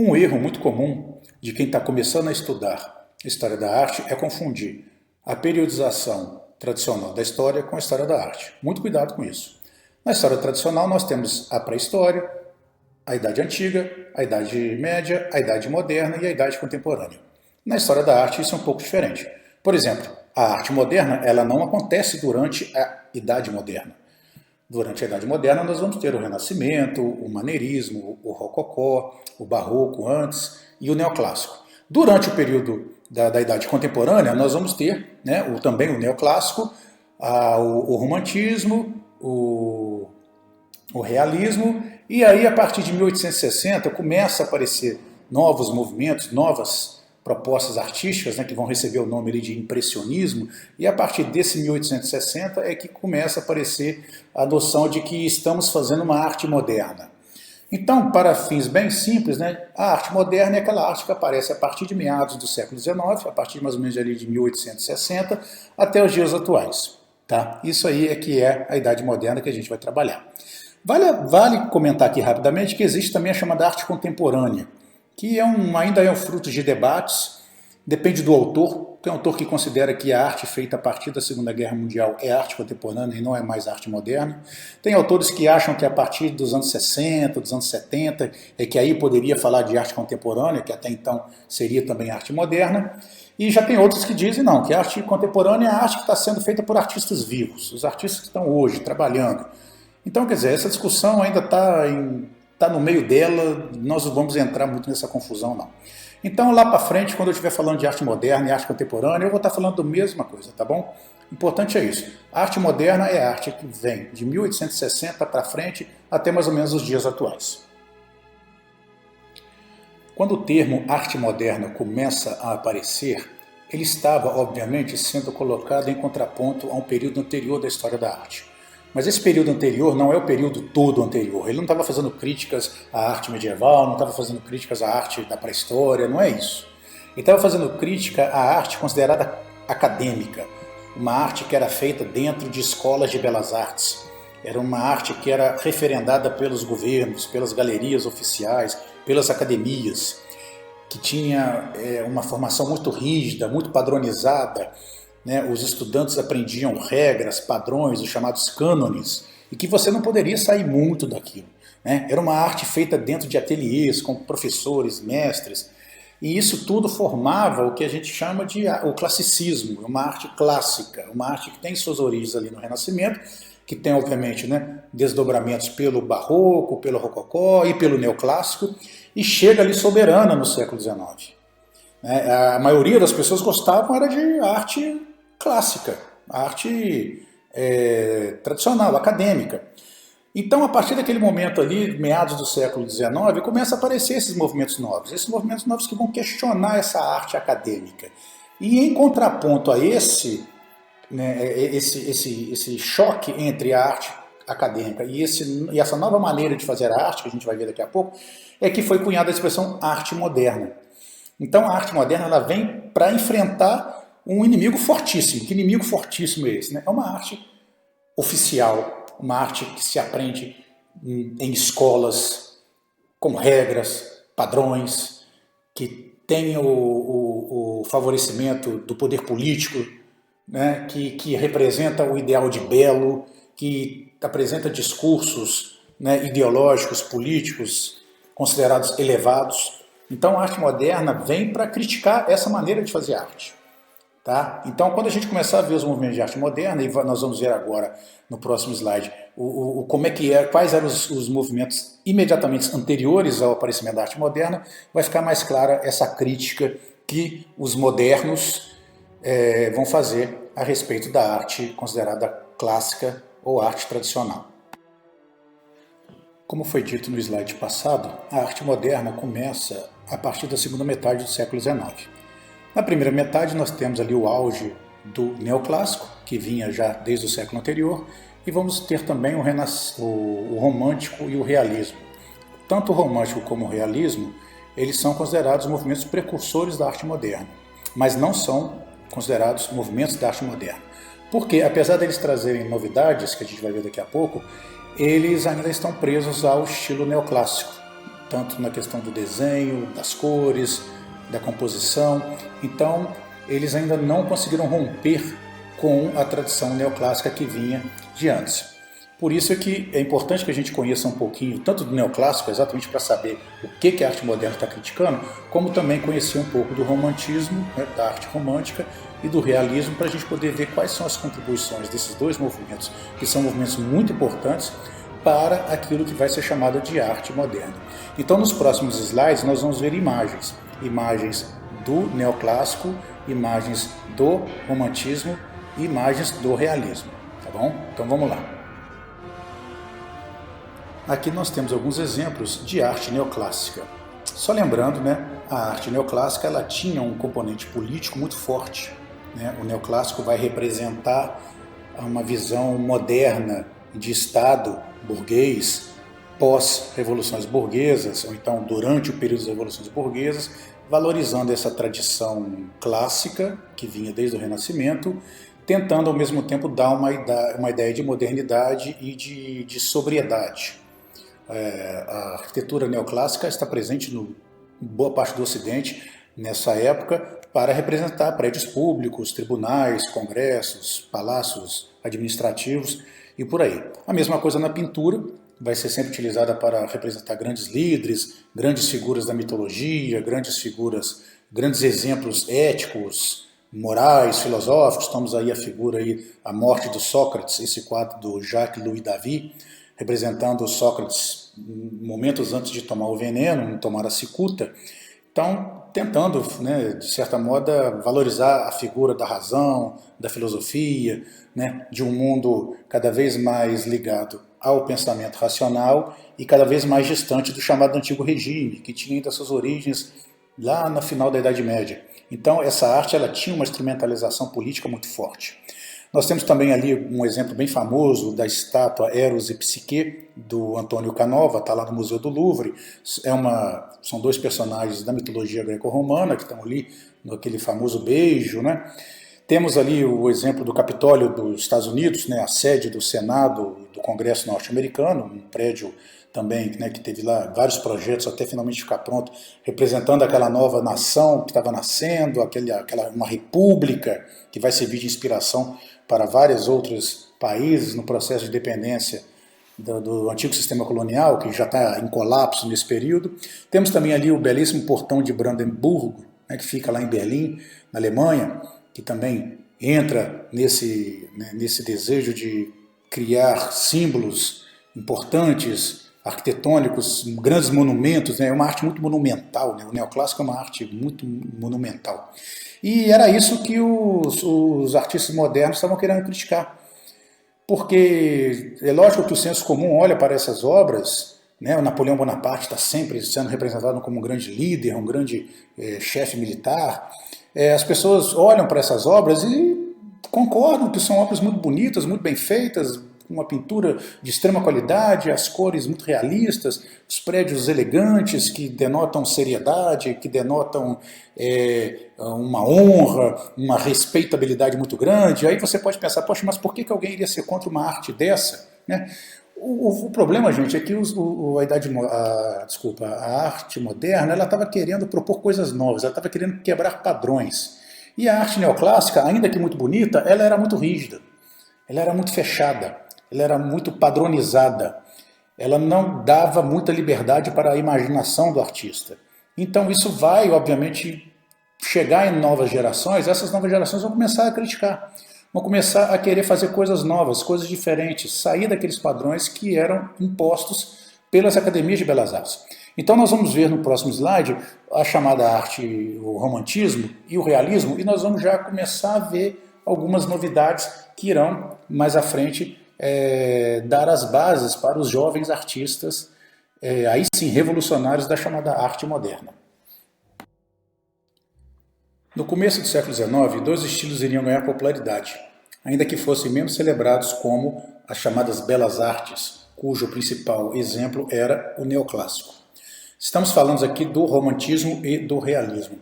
Um erro muito comum de quem está começando a estudar História da Arte é confundir a periodização tradicional da história com a história da arte. Muito cuidado com isso. Na história tradicional nós temos a pré-história, a Idade Antiga, a Idade Média, a Idade Moderna e a Idade Contemporânea. Na história da arte isso é um pouco diferente. Por exemplo, a arte moderna ela não acontece durante a Idade Moderna. Durante a Idade Moderna nós vamos ter o Renascimento, o Maneirismo, o Rococó, o Barroco antes e o Neoclássico. Durante o período da Idade Contemporânea nós vamos ter também o Neoclássico, o Romantismo, o Realismo, e aí a partir de 1860 começa a aparecer novos movimentos, novas propostas artísticas, que vão receber o nome ali de impressionismo, e a partir desse 1860 é que começa a aparecer a noção de que estamos fazendo uma arte moderna. Então, para fins bem simples, a arte moderna é aquela arte que aparece a partir de meados do século XIX, a partir mais ou menos ali de 1860 até os dias atuais. Tá? Isso aí é que é a Idade Moderna que a gente vai trabalhar. Vale comentar aqui rapidamente que existe também a chamada arte contemporânea, que ainda é um fruto de debates, depende do autor. Tem autor que considera que a arte feita a partir da Segunda Guerra Mundial é arte contemporânea e não é mais arte moderna. Tem autores que acham que a partir dos anos 60, dos anos 70, é que aí poderia falar de arte contemporânea, que até então seria também arte moderna. E já tem outros que dizem não, que a arte contemporânea é a arte que está sendo feita por artistas vivos, os artistas que estão hoje trabalhando. Então, quer dizer, essa discussão ainda está no meio dela, nós não vamos entrar muito nessa confusão, não. Então, lá para frente, quando eu estiver falando de arte moderna e arte contemporânea, eu vou estar falando da mesma coisa, tá bom? O importante é isso. A arte moderna é a arte que vem de 1860 para frente até mais ou menos os dias atuais. Quando o termo arte moderna começa a aparecer, ele estava, obviamente, sendo colocado em contraponto a um período anterior da história da arte. Mas esse período anterior não é o período todo anterior. Ele não estava fazendo críticas à arte medieval, não estava fazendo críticas à arte da pré-história, não é isso. Ele estava fazendo crítica à arte considerada acadêmica, uma arte que era feita dentro de escolas de belas artes. Era uma arte que era referendada pelos governos, pelas galerias oficiais, pelas academias, que tinha uma formação muito rígida, muito padronizada. Os estudantes aprendiam regras, padrões, os chamados cânones, e que você não poderia sair muito daquilo. Era uma arte feita dentro de ateliês, com professores, mestres, e isso tudo formava o que a gente chama de o classicismo, uma arte clássica, uma arte que tem suas origens ali no Renascimento, que tem, obviamente, desdobramentos pelo Barroco, pelo Rococó e pelo Neoclássico, e chega ali soberana no século XIX. A maioria das pessoas gostavam era de arte clássica, arte tradicional, acadêmica. Então, a partir daquele momento ali, meados do século XIX, começa a aparecer esses movimentos novos que vão questionar essa arte acadêmica. E em contraponto a esse choque entre a arte acadêmica e essa nova maneira de fazer a arte, que a gente vai ver daqui a pouco, é que foi cunhada a expressão arte moderna. Então a arte moderna ela vem para enfrentar um inimigo fortíssimo. Que inimigo fortíssimo é esse? É uma arte oficial, uma arte que se aprende em escolas, com regras, padrões, que tem o favorecimento do poder político, que representa o ideal de belo, que apresenta discursos ideológicos, políticos, considerados elevados. Então a arte moderna vem para criticar essa maneira de fazer arte. Tá? Então quando a gente começar a ver os movimentos de arte moderna, e nós vamos ver agora no próximo slide quais eram os movimentos imediatamente anteriores ao aparecimento da arte moderna, vai ficar mais clara essa crítica que os modernos vão fazer a respeito da arte considerada clássica ou arte tradicional. Como foi dito no slide passado, a arte moderna começa a partir da segunda metade do século XIX. Na primeira metade nós temos ali o auge do neoclássico, que vinha já desde o século anterior, e vamos ter também o romântico e o realismo. Tanto o romântico como o realismo, eles são considerados movimentos precursores da arte moderna, mas não são considerados movimentos da arte moderna. Porque, apesar deles trazerem novidades, que a gente vai ver daqui a pouco, eles ainda estão presos ao estilo neoclássico. tanto na questão do desenho, das cores, da composição. Então, eles ainda não conseguiram romper com a tradição neoclássica que vinha de antes. Por isso é que é importante que a gente conheça um pouquinho, tanto do neoclássico, exatamente para saber o que a arte moderna está criticando, como também conhecer um pouco do romantismo, né, da arte romântica, e do realismo, para a gente poder ver quais são as contribuições desses dois movimentos, que são movimentos muito importantes para aquilo que vai ser chamado de arte moderna. Então, nos próximos slides, nós vamos ver imagens. Imagens do neoclássico, imagens do romantismo e imagens do realismo, tá bom? Então vamos lá. Aqui nós temos alguns exemplos de arte neoclássica. Só lembrando, né, a arte neoclássica ela tinha um componente político muito forte, né? O neoclássico vai representar uma visão moderna de Estado burguês, pós-revoluções burguesas, ou então durante o período das revoluções burguesas, valorizando essa tradição clássica, que vinha desde o Renascimento, tentando ao mesmo tempo dar uma ideia de modernidade e de sobriedade. A arquitetura neoclássica está presente em boa parte do Ocidente nessa época para representar prédios públicos, tribunais, congressos, palácios administrativos e por aí. A mesma coisa na pintura, vai ser sempre utilizada para representar grandes líderes, grandes figuras da mitologia, grandes figuras, grandes exemplos éticos, morais, filosóficos. Estamos aí a figura aí, a morte do Sócrates, esse quadro do Jacques-Louis David, representando Sócrates momentos antes de tomar o veneno, tomar a cicuta. Então, tentando, né, de certa moda, valorizar a figura da razão, da filosofia, né, de um mundo cada vez mais ligado ao pensamento racional e cada vez mais distante do chamado Antigo Regime, que tinha ainda suas origens lá no final da Idade Média. Então, essa arte ela tinha uma instrumentalização política muito forte. Nós temos também ali um exemplo bem famoso da estátua Eros e Psique, do Antônio Canova, está lá no Museu do Louvre. São dois personagens da mitologia greco-romana que estão ali naquele famoso beijo, né? Temos ali o exemplo do Capitólio dos Estados Unidos, né, a sede do Senado do Congresso norte-americano, um prédio também, né, que teve lá vários projetos até finalmente ficar pronto, representando aquela nova nação que estava nascendo, uma república que vai servir de inspiração para vários outros países no processo de dependência do antigo sistema colonial, que já está em colapso nesse período. Temos também ali o belíssimo portão de Brandemburgo, né, que fica lá em Berlim, na Alemanha, que também entra nesse desejo de criar símbolos importantes, arquitetônicos, grandes monumentos, né? É uma arte muito monumental, né? O neoclássico é uma arte muito monumental. E era isso que os artistas modernos estavam querendo criticar. Porque é lógico que o senso comum olha para essas obras, né? O Napoleão Bonaparte está sempre sendo representado como um grande líder, um grande chefe militar. As pessoas olham para essas obras e concordam que são obras muito bonitas, muito bem feitas, uma pintura de extrema qualidade, as cores muito realistas, os prédios elegantes que denotam seriedade, que denotam uma honra, uma respeitabilidade muito grande. Aí você pode pensar, poxa, mas por que alguém iria ser contra uma arte dessa? Né? O problema, gente, é que a arte moderna ela estava querendo propor coisas novas, ela estava querendo quebrar padrões. E a arte neoclássica, ainda que muito bonita, ela era muito rígida, ela era muito fechada, ela era muito padronizada, ela não dava muita liberdade para a imaginação do artista. Então isso vai, obviamente, chegar em novas gerações, essas novas gerações vão começar a criticar, vão começar a querer fazer coisas novas, coisas diferentes, sair daqueles padrões que eram impostos pelas academias de belas artes. Então nós vamos ver no próximo slide a chamada arte, o romantismo e o realismo, e nós vamos já começar a ver algumas novidades que irão, mais à frente, dar as bases para os jovens artistas, aí sim, revolucionários da chamada arte moderna. No começo do século XIX, dois estilos iriam ganhar popularidade, ainda que fossem menos celebrados como as chamadas belas artes, cujo principal exemplo era o neoclássico. Estamos falando aqui do romantismo e do realismo.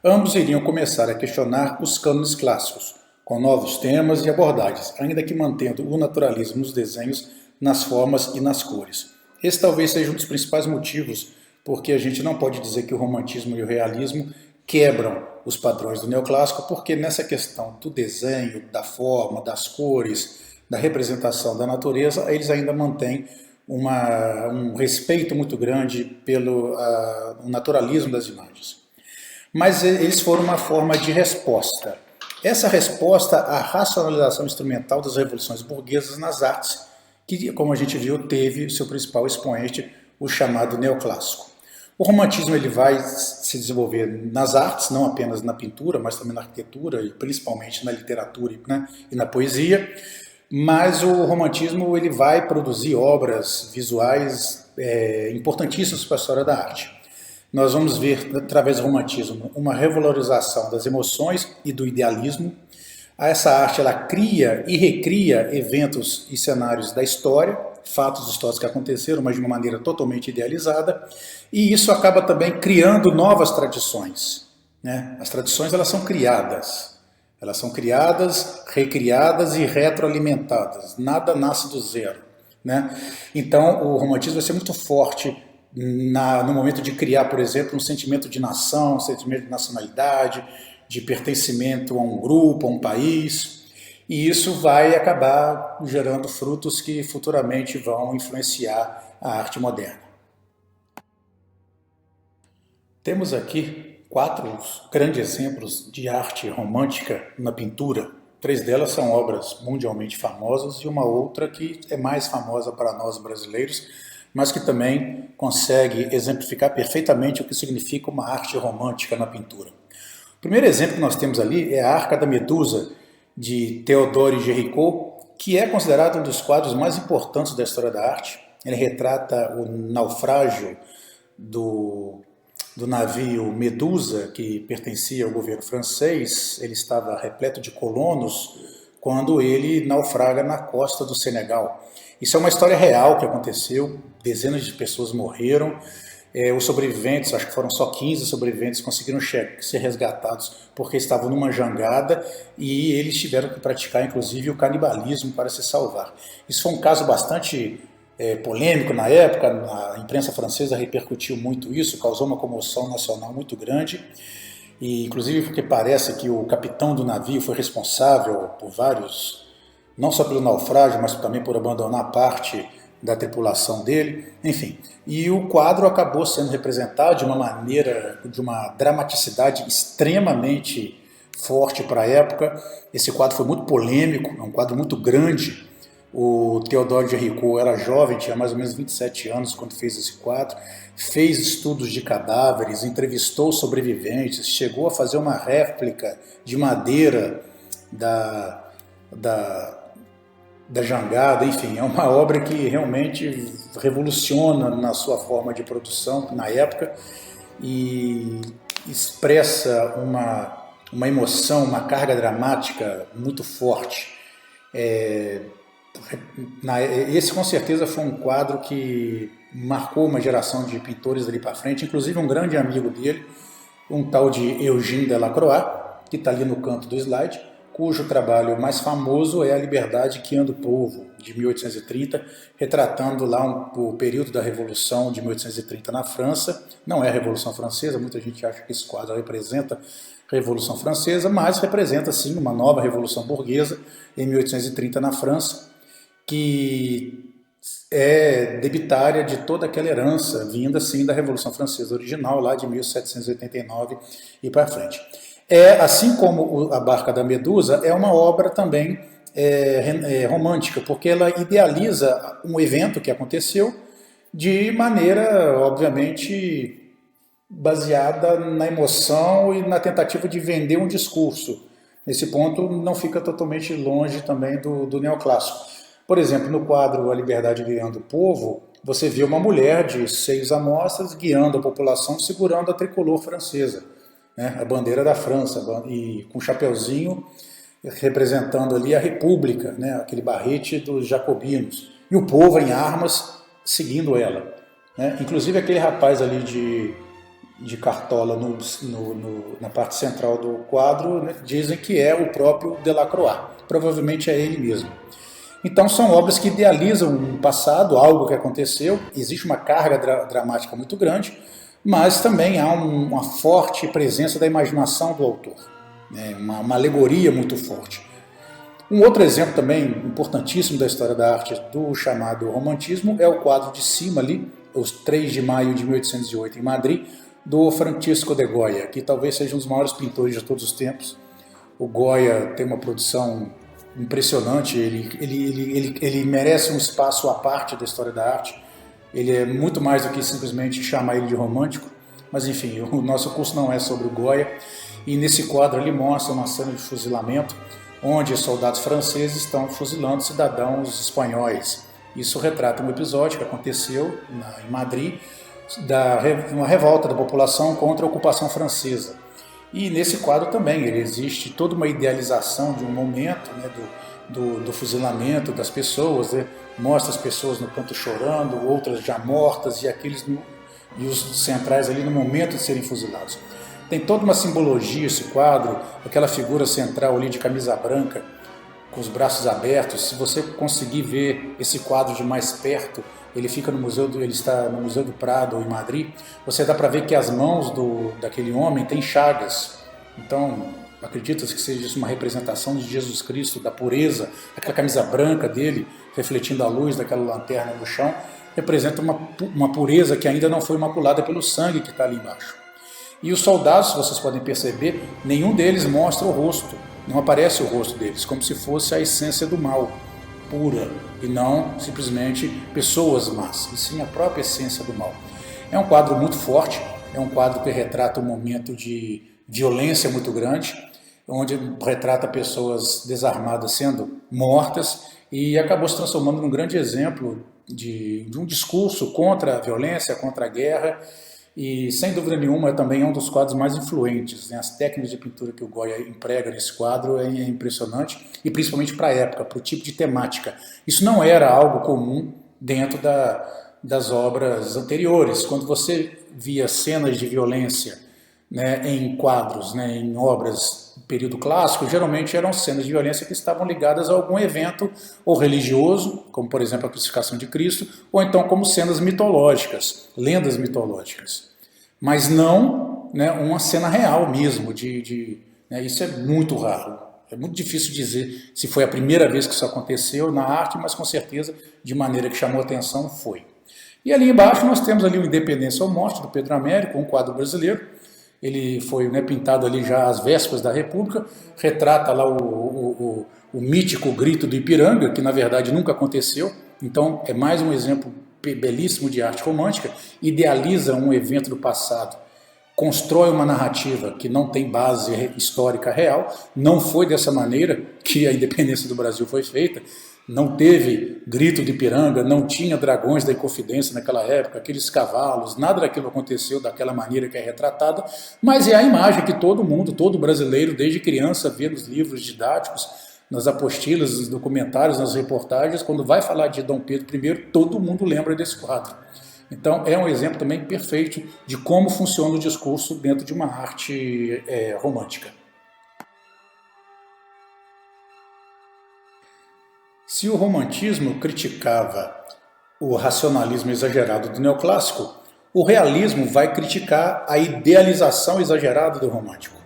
Ambos iriam começar a questionar os cânones clássicos, com novos temas e abordagens, ainda que mantendo o naturalismo nos desenhos, nas formas e nas cores. Esse talvez seja um dos principais motivos porque a gente não pode dizer que o romantismo e o realismo quebram os padrões do neoclássico, porque nessa questão do desenho, da forma, das cores, da representação da natureza, eles ainda mantêm um respeito muito grande pelo naturalismo das imagens. Mas eles foram uma forma de resposta. Essa resposta à racionalização instrumental das revoluções burguesas nas artes, que, como a gente viu, teve seu principal expoente, o chamado neoclássico. O romantismo ele vai se desenvolver nas artes, não apenas na pintura, mas também na arquitetura e principalmente na literatura, né, e na poesia. Mas o romantismo ele vai produzir obras visuais importantíssimas para a história da arte. Nós vamos ver, através do romantismo, uma revalorização das emoções e do idealismo. Essa arte ela cria e recria eventos e cenários da história, fatos históricos que aconteceram, mas de uma maneira totalmente idealizada, e isso acaba também criando novas tradições, né? As tradições elas são criadas, recriadas e retroalimentadas, nada nasce do zero, né? Então o romantismo vai ser muito forte no momento de criar, por exemplo, um sentimento de nação, um sentimento de nacionalidade, de pertencimento a um grupo, a um país, e isso vai acabar gerando frutos que futuramente vão influenciar a arte moderna. Temos aqui 4 grandes exemplos de arte romântica na pintura. 3 delas são obras mundialmente famosas e uma outra que é mais famosa para nós brasileiros, mas que também consegue exemplificar perfeitamente o que significa uma arte romântica na pintura. O primeiro exemplo que nós temos ali é a Arca da Medusa, de Théodore Géricault, que é considerado um dos quadros mais importantes da história da arte. Ele retrata o naufrágio do navio Medusa, que pertencia ao governo francês. Ele estava repleto de colonos quando ele naufraga na costa do Senegal. Isso é uma história real que aconteceu, dezenas de pessoas morreram, os sobreviventes, acho que foram só 15 sobreviventes, conseguiram ser resgatados porque estavam numa jangada e eles tiveram que praticar inclusive o canibalismo para se salvar. Isso foi um caso bastante polêmico na época, a imprensa francesa repercutiu muito isso, causou uma comoção nacional muito grande, e inclusive porque parece que o capitão do navio foi responsável por vários, não só pelo naufrágio, mas também por abandonar parte da tripulação dele, enfim. E o quadro acabou sendo representado de uma maneira, de uma dramaticidade extremamente forte para a época. Esse quadro foi muito polêmico, é um quadro muito grande. O Théodore Géricault era jovem, tinha mais ou menos 27 anos quando fez esse quadro, fez estudos de cadáveres, entrevistou sobreviventes, chegou a fazer uma réplica de madeira da jangada, enfim, é uma obra que realmente revoluciona na sua forma de produção na época e expressa uma emoção, uma carga dramática muito forte. Esse com certeza foi um quadro que marcou uma geração de pintores dali para frente, inclusive um grande amigo dele, um tal de Eugène Delacroix, que está ali no canto do slide, cujo trabalho mais famoso é A Liberdade que Anda o Povo, de 1830, retratando lá o período da Revolução de 1830 na França. Não é a Revolução Francesa, muita gente acha que esse quadro representa a Revolução Francesa, mas representa sim uma nova Revolução Burguesa em 1830 na França, que é debitária de toda aquela herança vinda sim da Revolução Francesa original, lá de 1789 e para frente. Assim como a Barca da Medusa, é uma obra também romântica, porque ela idealiza um evento que aconteceu de maneira, obviamente, baseada na emoção e na tentativa de vender um discurso. Nesse ponto, não fica totalmente longe também do neoclássico. Por exemplo, no quadro A Liberdade Guiando o Povo, você vê uma mulher de seios à mostra guiando a população, segurando a tricolor francesa, né, a bandeira da França, e com um chapeuzinho representando ali a República, né, aquele barrete dos jacobinos, e o povo em armas seguindo ela, né? Inclusive aquele rapaz ali de cartola na parte central do quadro, né, dizem que é o próprio Delacroix, provavelmente é ele mesmo. Então são obras que idealizam um passado, algo que aconteceu, existe uma carga dramática muito grande, mas também há uma forte presença da imaginação do autor, né? Uma alegoria muito forte. Um outro exemplo também importantíssimo da história da arte do chamado romantismo é o quadro de cima ali, os 3 de maio de 1808 em Madrid, do Francisco de Goya, que talvez seja um dos maiores pintores de todos os tempos. O Goya tem uma produção impressionante, ele merece um espaço à parte da história da arte. Ele é muito mais do que simplesmente chamar ele de romântico, mas enfim, o nosso curso não é sobre o Goya. E nesse quadro ele mostra uma cena de fuzilamento, onde soldados franceses estão fuzilando cidadãos espanhóis. Isso retrata um episódio que aconteceu em Madrid, uma revolta da população contra a ocupação francesa. E nesse quadro também existe toda uma idealização de um momento, né, do fuzilamento das pessoas, né? Mostra as pessoas no canto chorando, outras já mortas, e os centrais ali no momento de serem fuzilados. Tem toda uma simbologia esse quadro, aquela figura central ali de camisa branca, com os braços abertos. Se você conseguir ver esse quadro de mais perto, ele está no Museu do Prado, em Madrid, você dá para ver que as mãos daquele homem têm chagas. Então, acredita-se que seja isso uma representação de Jesus Cristo, da pureza, aquela camisa branca dele, refletindo a luz daquela lanterna no chão, representa uma pureza que ainda não foi imaculada pelo sangue que está ali embaixo. E os soldados, vocês podem perceber, nenhum deles mostra o rosto, não aparece o rosto deles, como se fosse a essência do mal pura, e não simplesmente pessoas más, e sim a própria essência do mal. É um quadro muito forte, é um quadro que retrata um momento de violência muito grande, onde retrata pessoas desarmadas sendo mortas, e acabou se transformando num grande exemplo de um discurso contra a violência, contra a guerra, e sem dúvida nenhuma também é um dos quadros mais influentes, né? As técnicas de pintura que o Goya emprega nesse quadro é impressionante, e principalmente para a época, para o tipo de temática. Isso não era algo comum dentro das obras anteriores. Quando você via cenas de violência, né, em quadros, né, em obras do período clássico, geralmente eram cenas de violência que estavam ligadas a algum evento ou religioso, como por exemplo a crucificação de Cristo, ou então como cenas mitológicas, lendas mitológicas. Mas não, né, uma cena real mesmo, né, isso é muito raro. É muito difícil dizer se foi a primeira vez que isso aconteceu na arte, mas com certeza, de maneira que chamou atenção, foi. E ali embaixo nós temos ali o Independência ou Morte, do Pedro Américo, um quadro brasileiro. Ele foi, né, pintado ali já às vésperas da República, retrata lá o mítico grito do Ipiranga, que na verdade nunca aconteceu. Então é mais um exemplo belíssimo de arte romântica, idealiza um evento do passado, constrói uma narrativa que não tem base histórica real, não foi dessa maneira que a independência do Brasil foi feita, não teve grito de Ipiranga, não tinha dragões da Inconfidência naquela época, aqueles cavalos, nada daquilo aconteceu daquela maneira que é retratada, mas é a imagem que todo mundo, todo brasileiro, desde criança, vê nos livros didáticos, nas apostilas, nos documentários, nas reportagens, quando vai falar de Dom Pedro I, todo mundo lembra desse quadro. Então é um exemplo também perfeito de como funciona o discurso dentro de uma arte romântica. Se o romantismo criticava o racionalismo exagerado do neoclássico, o realismo vai criticar a idealização exagerada do romântico.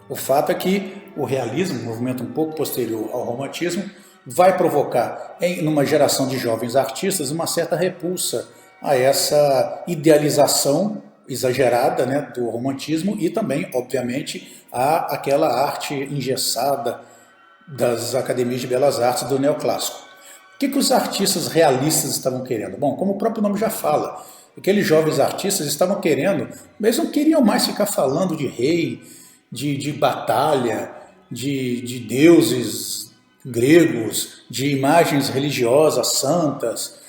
O fato é que o realismo, um movimento um pouco posterior ao romantismo, vai provocar, numa geração de jovens artistas, uma certa repulsa a essa idealização exagerada, né, do romantismo, e também, obviamente, a aquela arte engessada das academias de belas artes do neoclássico. O que os artistas realistas estavam querendo? Bom, como o próprio nome já fala, aqueles jovens artistas estavam querendo, eles não queriam mais ficar falando de rei, de batalha, de deuses gregos, de imagens religiosas santas,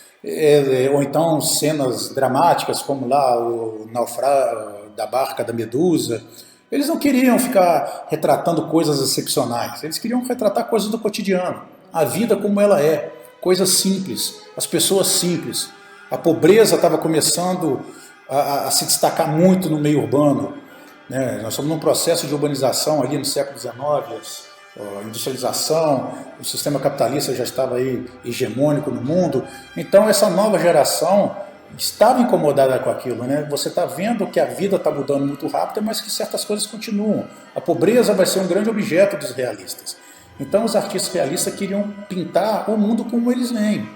ou então cenas dramáticas como lá o naufrágio da barca da Medusa. Eles não queriam ficar retratando coisas excepcionais, eles queriam retratar coisas do cotidiano, a vida como ela é, coisas simples, as pessoas simples. A pobreza estava começando a se destacar muito no meio urbano, né? Nós estamos num processo de urbanização ali no século XIX, a industrialização, o sistema capitalista já estava aí hegemônico no mundo. Então essa nova geração estava incomodada com aquilo, né? Você está vendo que a vida está mudando muito rápido, mas que certas coisas continuam. A pobreza vai ser um grande objeto dos realistas. Então os artistas realistas queriam pintar o mundo como eles veem.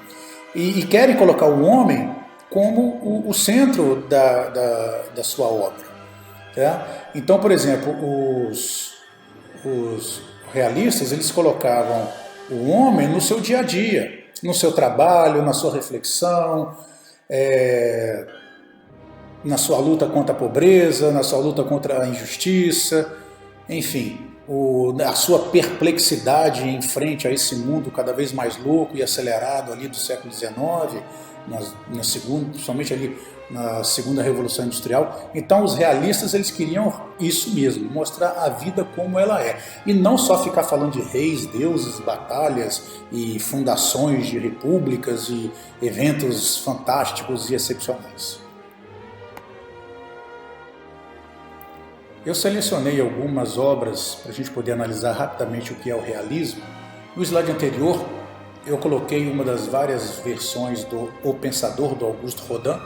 E querem colocar o homem como o centro da sua obra. Tá? Então, por exemplo, os realistas, eles colocavam o homem no seu dia a dia, no seu trabalho, na sua reflexão, na sua luta contra a pobreza, na sua luta contra a injustiça, enfim, a sua perplexidade em frente a esse mundo cada vez mais louco e acelerado ali do século XIX, principalmente ali na segunda Revolução Industrial. Então os realistas, eles queriam isso mesmo, mostrar a vida como ela é. E não só ficar falando de reis, deuses, batalhas e fundações de repúblicas e eventos fantásticos e excepcionais. Eu selecionei algumas obras para a gente poder analisar rapidamente o que é o realismo. No slide anterior, eu coloquei uma das várias versões do O Pensador, do Auguste Rodin,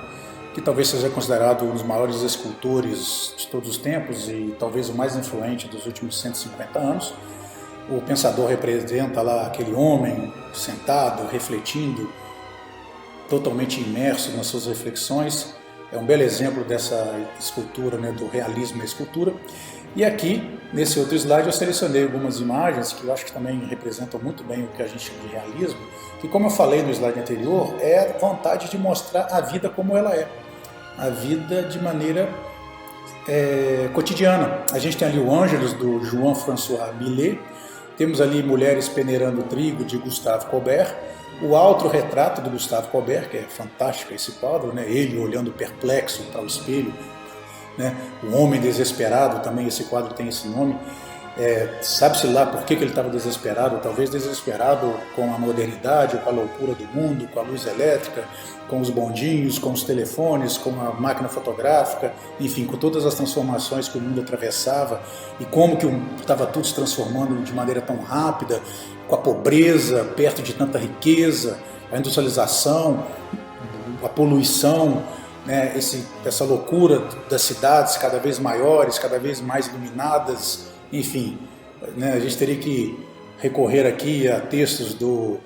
que talvez seja considerado um dos maiores escultores de todos os tempos e talvez o mais influente dos últimos 150 anos. O Pensador representa lá aquele homem sentado, refletindo, totalmente imerso nas suas reflexões. É um belo exemplo dessa escultura, né, do realismo na escultura. E aqui, nesse outro slide, eu selecionei algumas imagens que eu acho que também representam muito bem o que a gente chama de realismo, que, como eu falei no slide anterior, é a vontade de mostrar a vida como ela é, a vida de maneira cotidiana. A gente tem ali o Ângelus, do Jean-François Millet, temos ali Mulheres Peneirando Trigo, de Gustave Colbert, o autorretrato do Gustave Colbert, que é fantástico esse quadro, né? Ele olhando perplexo para o espelho, né? O Homem Desesperado, também esse quadro tem esse nome. Sabe-se lá por que ele estava desesperado, talvez desesperado com a modernidade, com a loucura do mundo, com a luz elétrica, com os bondinhos, com os telefones, com a máquina fotográfica, enfim, com todas as transformações que o mundo atravessava e como que estava tudo se transformando de maneira tão rápida, com a pobreza perto de tanta riqueza, a industrialização, a poluição, né, essa loucura das cidades cada vez maiores, cada vez mais iluminadas, enfim, né, a gente teria que recorrer aqui a textos do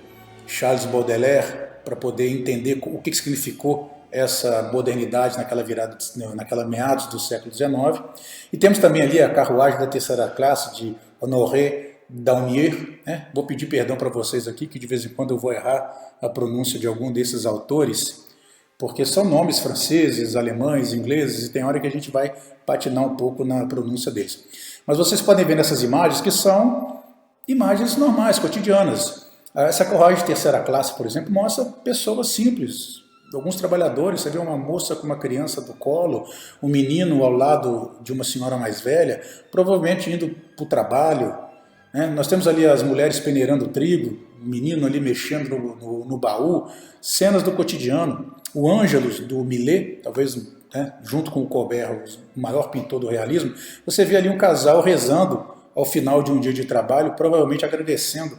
Charles Baudelaire para poder entender o que significou essa modernidade naquela meados do século XIX. E temos também ali a Carruagem da Terceira Classe, de Honoré Daumier, né? Vou pedir perdão para vocês aqui, que de vez em quando eu vou errar a pronúncia de algum desses autores, porque são nomes franceses, alemães, ingleses, e tem hora que a gente vai patinar um pouco na pronúncia deles. Mas vocês podem ver nessas imagens que são imagens normais, cotidianas. Essa Carruagem de Terceira Classe, por exemplo, mostra pessoas simples, alguns trabalhadores. Você vê uma moça com uma criança do colo, um menino ao lado de uma senhora mais velha, provavelmente indo para o trabalho. Nós temos ali as mulheres peneirando trigo, o menino ali mexendo no baú, cenas do cotidiano. O Ângelus, do Millet, talvez, né, junto com o Colbert, o maior pintor do realismo, você vê ali um casal rezando ao final de um dia de trabalho, provavelmente agradecendo,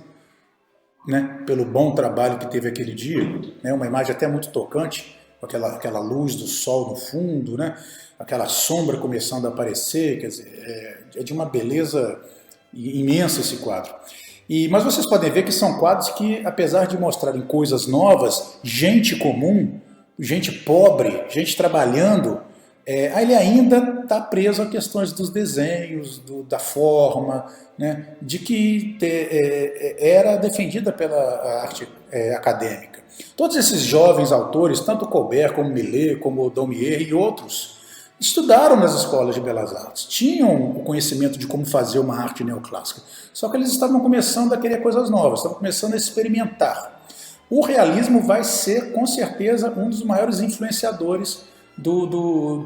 né, pelo bom trabalho que teve aquele dia, né, uma imagem até muito tocante, com aquela luz do sol no fundo, né, aquela sombra começando a aparecer, quer dizer, é de uma beleza imensa esse quadro. Mas vocês podem ver que são quadros que, apesar de mostrarem coisas novas, gente comum, gente pobre, gente trabalhando, ele ainda está preso a questões dos desenhos, da forma, né, de que era defendida pela arte acadêmica. Todos esses jovens autores, tanto Colbert como Millet, como Daumier e outros, estudaram nas escolas de belas artes, tinham o conhecimento de como fazer uma arte neoclássica, só que eles estavam começando a querer coisas novas, estavam começando a experimentar. O realismo vai ser, com certeza, um dos maiores influenciadores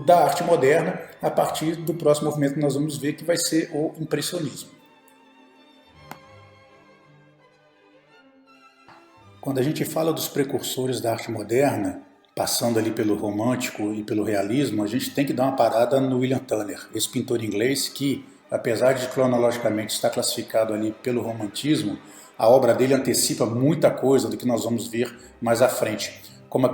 da arte moderna, a partir do próximo movimento que nós vamos ver, que vai ser o impressionismo. Quando a gente fala dos precursores da arte moderna, passando ali pelo romântico e pelo realismo, a gente tem que dar uma parada no William Turner, esse pintor inglês que apesar de cronologicamente estar classificado ali pelo romantismo, a obra dele antecipa muita coisa do que nós vamos ver mais à frente, como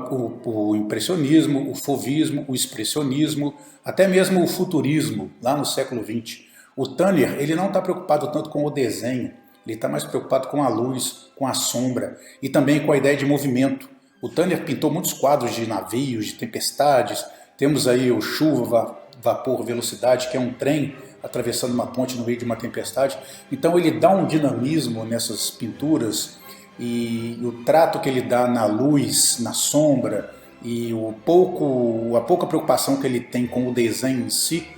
o impressionismo, o fauvismo, o expressionismo, até mesmo o futurismo, lá no século XX. O Tanner, ele não está preocupado tanto com o desenho, ele está mais preocupado com a luz, com a sombra e também com a ideia de movimento. O Tanner pintou muitos quadros de navios, de tempestades. Temos aí o Chuva, Vapor, Velocidade, que é um trem atravessando uma ponte no meio de uma tempestade. Então ele dá um dinamismo nessas pinturas e o trato que ele dá na luz, na sombra e a pouca preocupação que ele tem com o desenho em si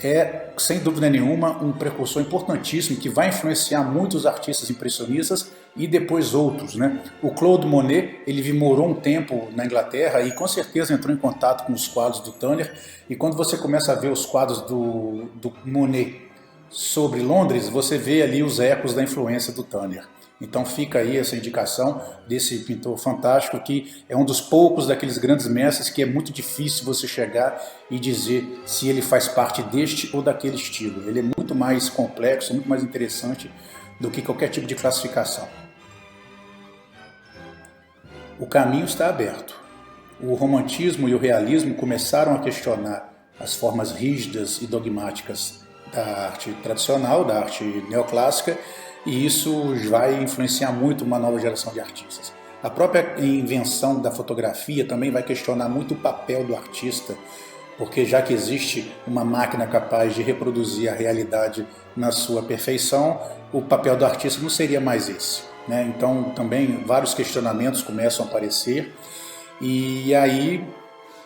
é, sem dúvida nenhuma, um precursor importantíssimo que vai influenciar muitos artistas impressionistas e depois outros, né? O Claude Monet, ele morou um tempo na Inglaterra e com certeza entrou em contato com os quadros do Tanner, e quando você começa a ver os quadros do Monet sobre Londres, você vê ali os ecos da influência do Tanner. Então fica aí essa indicação desse pintor fantástico que é um dos poucos daqueles grandes mestres que é muito difícil você chegar e dizer se ele faz parte deste ou daquele estilo. Ele é muito mais complexo, muito mais interessante do que qualquer tipo de classificação. O caminho está aberto. O romantismo e o realismo começaram a questionar as formas rígidas e dogmáticas da arte tradicional, da arte neoclássica, e isso vai influenciar muito uma nova geração de artistas. A própria invenção da fotografia também vai questionar muito o papel do artista, porque já que existe uma máquina capaz de reproduzir a realidade na sua perfeição, o papel do artista não seria mais esse, né? Então também vários questionamentos começam a aparecer, e aí,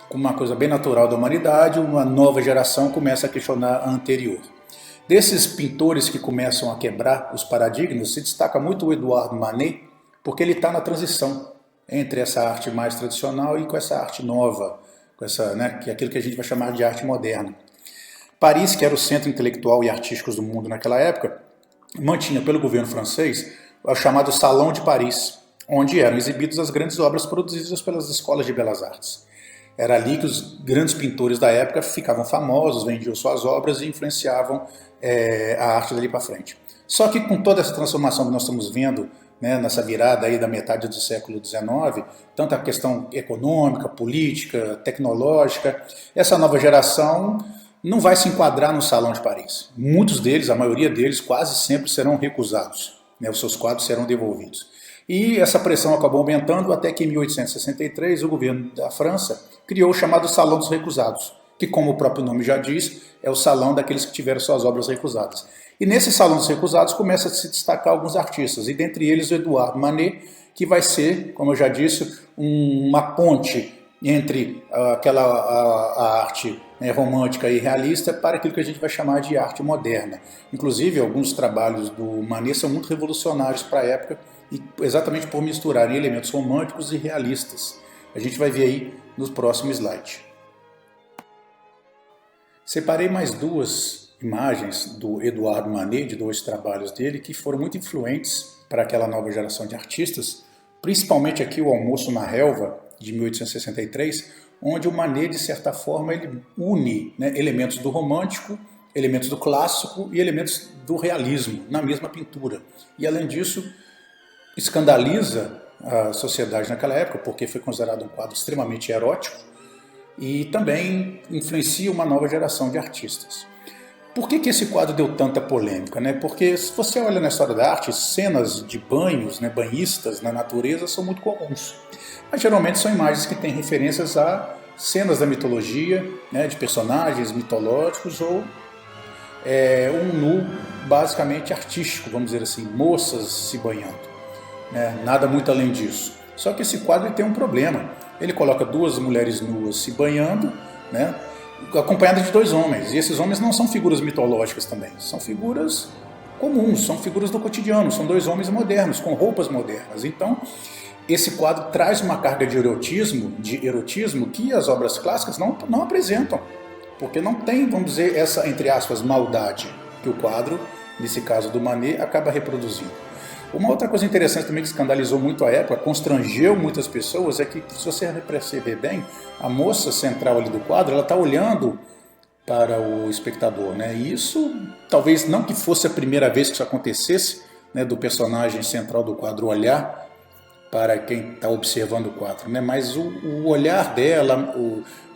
com uma coisa bem natural da humanidade, uma nova geração começa a questionar a anterior. Desses pintores que começam a quebrar os paradigmas, se destaca muito o Edouard Manet, porque ele está na transição entre essa arte mais tradicional e com essa arte nova, com essa, né, que é aquilo que a gente vai chamar de arte moderna. Paris, que era o centro intelectual e artístico do mundo naquela época, mantinha pelo governo francês o chamado Salão de Paris, onde eram exibidas as grandes obras produzidas pelas escolas de belas artes. Era ali que os grandes pintores da época ficavam famosos, vendiam suas obras e influenciavam a arte dali para frente. Só que com toda essa transformação que nós estamos vendo, né, nessa virada aí da metade do século XIX, tanto a questão econômica, política, tecnológica, essa nova geração não vai se enquadrar no Salão de Paris. Muitos deles, a maioria deles, quase sempre serão recusados, né, os seus quadros serão devolvidos. E essa pressão acabou aumentando até que em 1863 o governo da França criou o chamado Salão dos Recusados, que, como o próprio nome já diz, é o salão daqueles que tiveram suas obras recusadas. E nesse Salão dos Recusados começa a se destacar alguns artistas, e dentre eles o Edouard Manet, que vai ser, como eu já disse, uma ponte entre a arte, né, romântica e realista para aquilo que a gente vai chamar de arte moderna. Inclusive, alguns trabalhos do Manet são muito revolucionários para a época, e exatamente por misturarem elementos românticos e realistas. A gente vai ver aí no próximo slide. Separei mais duas imagens do Edouard Manet, de dois trabalhos dele, que foram muito influentes para aquela nova geração de artistas, principalmente aqui o Almoço na Relva, de 1863, onde o Manet, de certa forma, ele une, né, elementos do romântico, elementos do clássico e elementos do realismo na mesma pintura. E, além disso, escandaliza a sociedade naquela época, porque foi considerado um quadro extremamente erótico, e também influencia uma nova geração de artistas. Por que esse quadro deu tanta polêmica, né? Porque se você olha na história da arte, cenas de banhos, né, banhistas na natureza são muito comuns. Mas geralmente são imagens que têm referências a cenas da mitologia, né, de personagens mitológicos, ou um nu basicamente artístico, vamos dizer assim, moças se banhando. Né? Nada muito além disso. Só que esse quadro tem um problema. Ele coloca duas mulheres nuas se banhando, né, acompanhadas de dois homens. E esses homens não são figuras mitológicas também, são figuras comuns, são figuras do cotidiano, são dois homens modernos, com roupas modernas. Então, esse quadro traz uma carga de erotismo que as obras clássicas não apresentam, porque não tem, vamos dizer, essa, entre aspas, maldade que o quadro, nesse caso do Manet, acaba reproduzindo. Uma outra coisa interessante também que escandalizou muito a época, constrangeu muitas pessoas, é que, se você perceber bem, a moça central ali do quadro, ela está olhando para o espectador, né? E isso, talvez não que fosse a primeira vez que isso acontecesse, né, do personagem central do quadro olhar para quem está observando o quadro, né? Mas o olhar dela,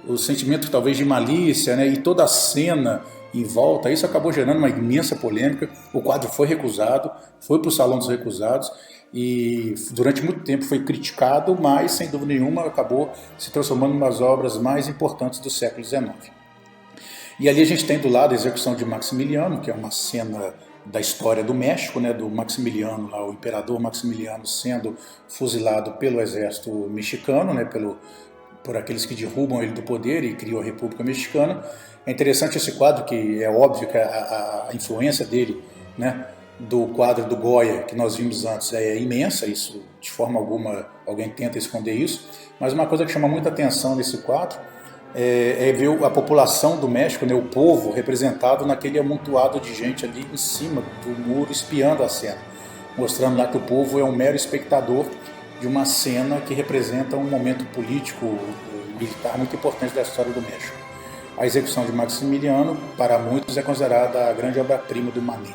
o sentimento talvez de malícia, né? E toda a cena em volta, isso acabou gerando uma imensa polêmica. O quadro foi recusado, foi para o Salão dos Recusados e durante muito tempo foi criticado, mas sem dúvida nenhuma acabou se transformando em uma das obras mais importantes do século XIX. E ali a gente tem do lado a execução de Maximiliano, que é uma cena da história do México, né, do Maximiliano, lá, o imperador Maximiliano sendo fuzilado pelo exército mexicano, né, por aqueles que derrubam ele do poder e criam a República Mexicana. É interessante esse quadro, que é óbvio que a influência dele, né, do quadro do Goya, que nós vimos antes, é imensa, isso de forma alguma alguém tenta esconder isso, mas uma coisa que chama muita atenção nesse quadro é ver a população do México, né, o povo representado naquele amontoado de gente ali em cima do muro, espiando a cena, mostrando lá que o povo é um mero espectador de uma cena que representa um momento político, militar muito importante da história do México. A execução de Maximiliano, para muitos, é considerada a grande obra-prima do Manet.